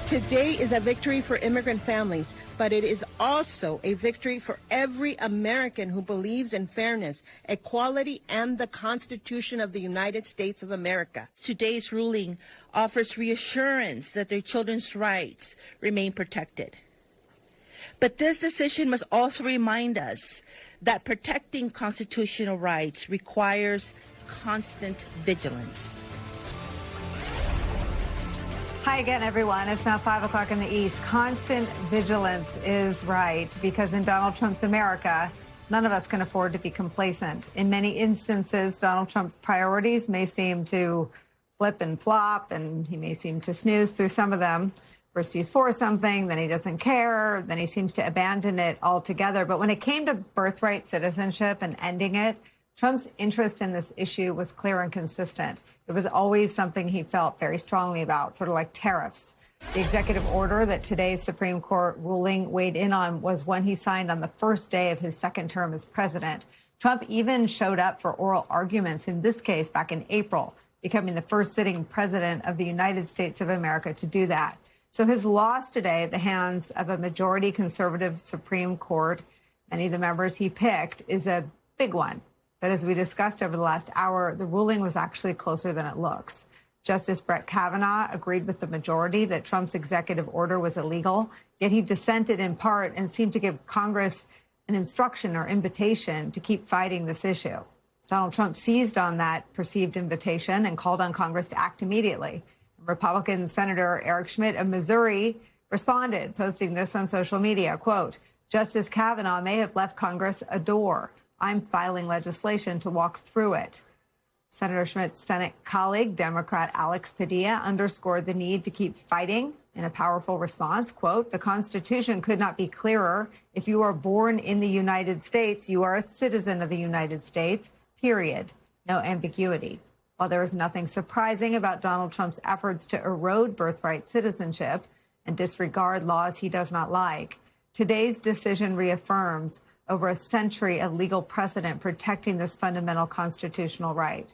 Today is a victory for immigrant families, but it is also a victory for every American who believes in fairness, equality, and the Constitution of the United States of America. Today's ruling offers reassurance that their children's rights remain protected. But this decision must also remind us that protecting constitutional rights requires constant vigilance. Hi again, everyone. It's now 5 o'clock in the East. Constant vigilance is right, because in Donald Trump's America, none of us can afford to be complacent. In many instances, Donald Trump's priorities may seem to flip and flop, and he may seem to snooze through some of them. First he's for something, then he doesn't care, then he seems to abandon it altogether. But when it came to birthright citizenship and ending it, Trump's interest in this issue was clear and consistent. It was always something he felt very strongly about, sort of like tariffs. The executive order that today's Supreme Court ruling weighed in on was one he signed on the first day of his second term as president. Trump even showed up for oral arguments in this case back in April, becoming the first sitting president of the United States of America to do that. So his loss today at the hands of a majority conservative Supreme Court, many of the members he picked, is a big one. But as we discussed over the last hour, the ruling was actually closer than it looks. Justice Brett Kavanaugh agreed with the majority that Trump's executive order was illegal, yet he dissented in part and seemed to give Congress an instruction or invitation to keep fighting this issue. Donald Trump seized on that perceived invitation and called on Congress to act immediately. Republican Senator Eric Schmidt of Missouri responded, posting this on social media, quote, "Justice Kavanaugh may have left Congress a door. I'm filing legislation to walk through it." Senator Schmidt's Senate colleague, Democrat Alex Padilla, underscored the need to keep fighting in a powerful response. Quote, "The Constitution could not be clearer. If you are born in the United States, you are a citizen of the United States, period. No ambiguity." While there is nothing surprising about Donald Trump's efforts to erode birthright citizenship and disregard laws he does not like, today's decision reaffirms over a century of legal precedent protecting this fundamental constitutional right.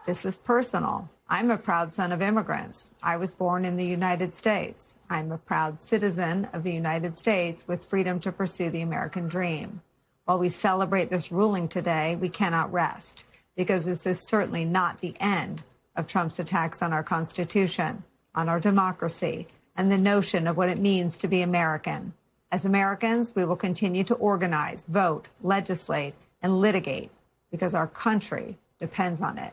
This is personal. I'm a proud son of immigrants. I was born in the United States. I'm a proud citizen of the United States with freedom to pursue the American dream. While we celebrate this ruling today, we cannot rest, because this is certainly not the end of Trump's attacks on our Constitution, on our democracy, and the notion of what it means to be American. As Americans, we will continue to organize, vote, legislate, and litigate, because our country depends on it.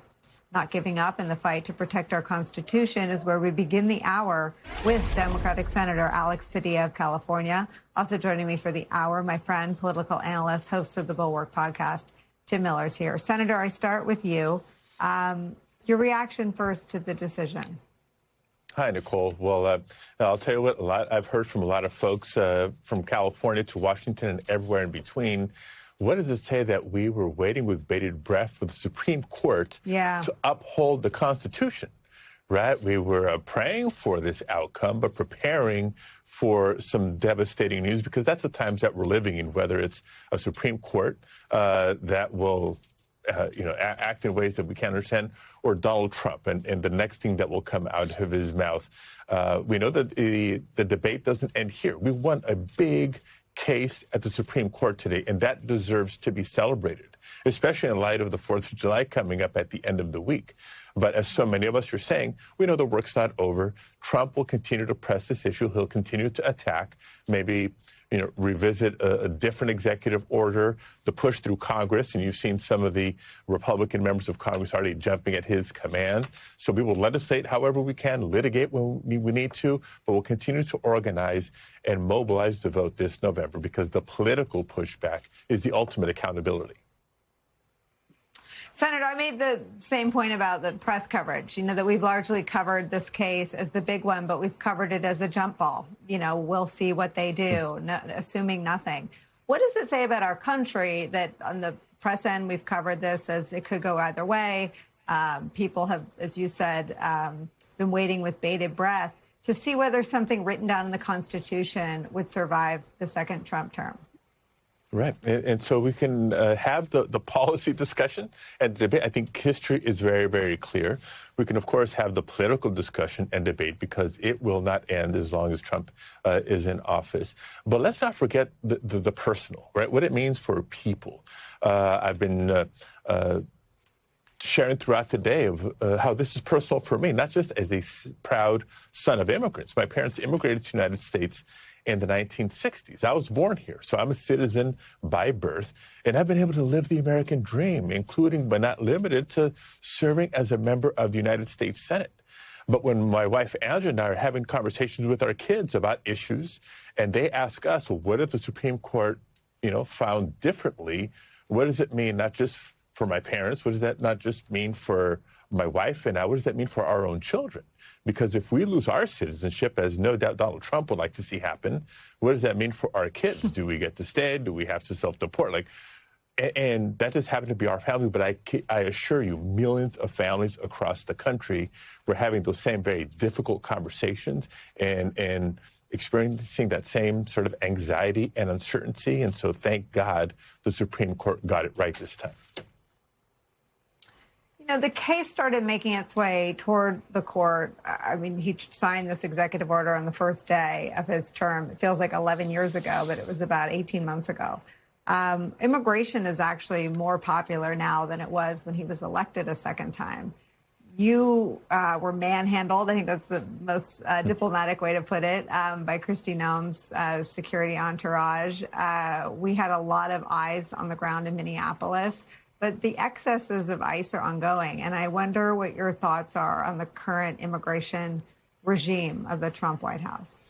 Not giving up in the fight to protect our Constitution is where we begin the hour with Democratic Senator Alex Padilla of California. Also joining me for the hour, my friend, political analyst, host of the Bulwark podcast, Tim Miller's here. Senator, I start with you. Your reaction first to the decision. Hi, Nicole. Well, I'll tell you what, I've heard from a lot of folks from California to Washington and everywhere in between. What does it say that we were waiting with bated breath for the Supreme Court to uphold the Constitution, right? We were praying for this outcome, but preparing for some devastating news, because that's the times that we're living in, whether it's a Supreme Court that will act in ways that we can't understand, or Donald Trump and the next thing that will come out of his mouth. We know that the debate doesn't end here. We won a big case at the Supreme Court today, and that deserves to be celebrated, especially in light of the 4th of July coming up at the end of the week. But as so many of us are saying, we know the work's not over. Trump will continue to press this issue. He'll continue to attack, maybe revisit a different executive order, the push through Congress. And you've seen some of the Republican members of Congress already jumping at his command. So we will legislate however we can, litigate when we need to, but we'll continue to organize and mobilize to vote this November, because the political pushback is the ultimate accountability. Senator, I made the same point about the press coverage, that we've largely covered this case as the big one, but we've covered it as a jump ball. We'll see what they do, assuming nothing. What does it say about our country that on the press end, we've covered this as it could go either way? People have, as you said, been waiting with bated breath to see whether something written down in the Constitution would survive the second Trump term. Right. And so we can have the policy discussion and debate. I think history is very, very clear. We can, of course, have the political discussion and debate because it will not end as long as Trump is in office. But let's not forget the personal, right? What it means for people. I've been sharing throughout the day of how this is personal for me, not just as a proud son of immigrants. My parents immigrated to the United States in the 1960s. I was born here, so I'm a citizen by birth, and I've been able to live the American dream, including but not limited to serving as a member of the United States Senate. But when my wife Angela and I are having conversations with our kids about issues, and they ask us, well, what if the Supreme Court, found differently? What does it mean, not just for my parents? What does that not just mean for my wife and I? What does that mean for our own children? Because if we lose our citizenship, as no doubt Donald Trump would like to see happen, what does that mean for our kids? Do we get to stay? Do we have to self-deport? And that just happened to be our family, but I assure you, millions of families across the country were having those same very difficult conversations and experiencing that same sort of anxiety and uncertainty. And so thank God the Supreme Court got it right this time. The case started making its way toward the court. I mean, he signed this executive order on the first day of his term. It feels like 11 years ago, but it was about 18 months ago. Immigration is actually more popular now than it was when he was elected a second time. You were manhandled, I think that's the most diplomatic way to put it, by Kristi Noem's security entourage. We had a lot of eyes on the ground in Minneapolis. But the excesses of ICE are ongoing, and I wonder what your thoughts are on the current immigration regime of the Trump White House.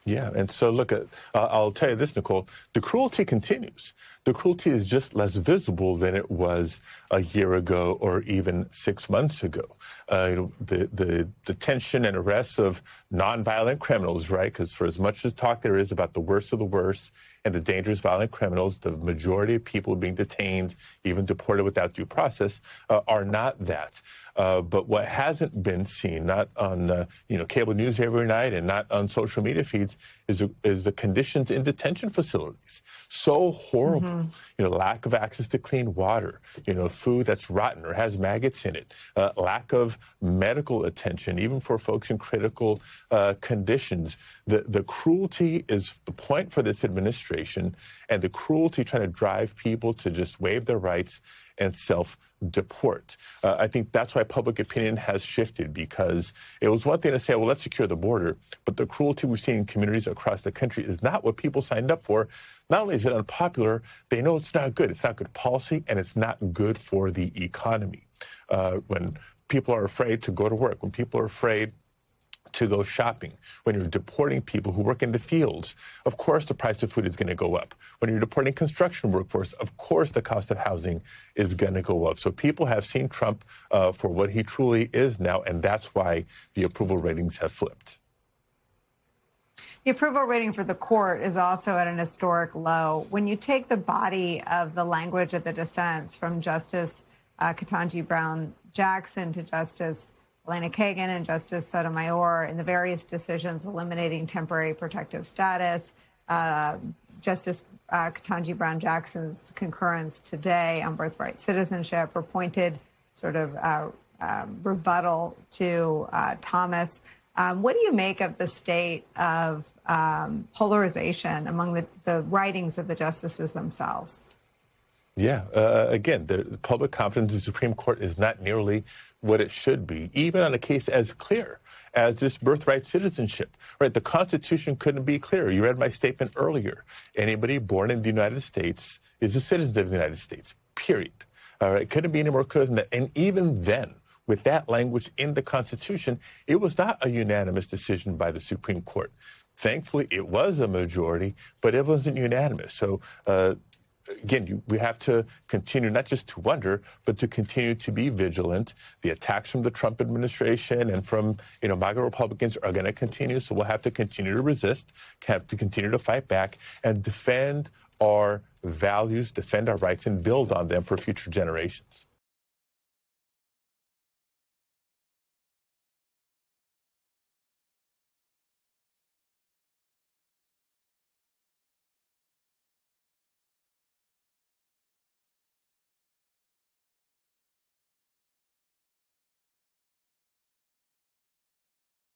Yeah, and so look, I'll tell you this, Nicole, the cruelty continues. The cruelty is just less visible than it was a year ago or even 6 months ago. The detention and arrests of nonviolent criminals, right? Because for as much as talk there is about the worst of the worst and the dangerous violent criminals, the majority of people being detained, even deported without due process, are not that. But what hasn't been seen, not on cable news every night and not on social media feeds, is the conditions in detention facilities. So horrible. Lack of access to clean water, food that's rotten or has maggots in it, lack of medical attention, even for folks in critical conditions. The cruelty is the point for this administration, and the cruelty trying to drive people to just waive their rights and self-deport. I think that's why public opinion has shifted, because it was one thing to say, well, let's secure the border, but the cruelty we've seen in communities across the country is not what people signed up for. Not only is it unpopular, they know it's not good. It's not good policy, and it's not good for the economy. When people are afraid to go to work, when people are afraid to go shopping, when you're deporting people who work in the fields, of course the price of food is going to go up. When you're deporting construction workforce, of course the cost of housing is going to go up. So people have seen Trump for what he truly is now, and that's why the approval ratings have flipped. The approval rating for the court is also at an historic low. When you take the body of the language of the dissents from Justice Ketanji Brown Jackson to Justice Elena Kagan and Justice Sotomayor in the various decisions eliminating temporary protective status, Justice Ketanji Brown Jackson's concurrence today on birthright citizenship, her pointed sort of rebuttal to Thomas. What do you make of the state of polarization among the writings of the justices themselves? Yeah, again, the public confidence in the Supreme Court is not nearly what it should be, even on a case as clear as this birthright citizenship. Right, the Constitution couldn't be clearer. You read my statement earlier. Anybody born in the United States is a citizen of the United States, period. All right, it couldn't be any more clear than that. And even then, with that language in the Constitution, it was not a unanimous decision by the Supreme Court. Thankfully, it was a majority, but it wasn't unanimous. So, again, we have to continue not just to wonder, but to continue to be vigilant. The attacks from the Trump administration and from, MAGA Republicans are going to continue. So we'll have to continue to resist, have to continue to fight back and defend our values, defend our rights, and build on them for future generations.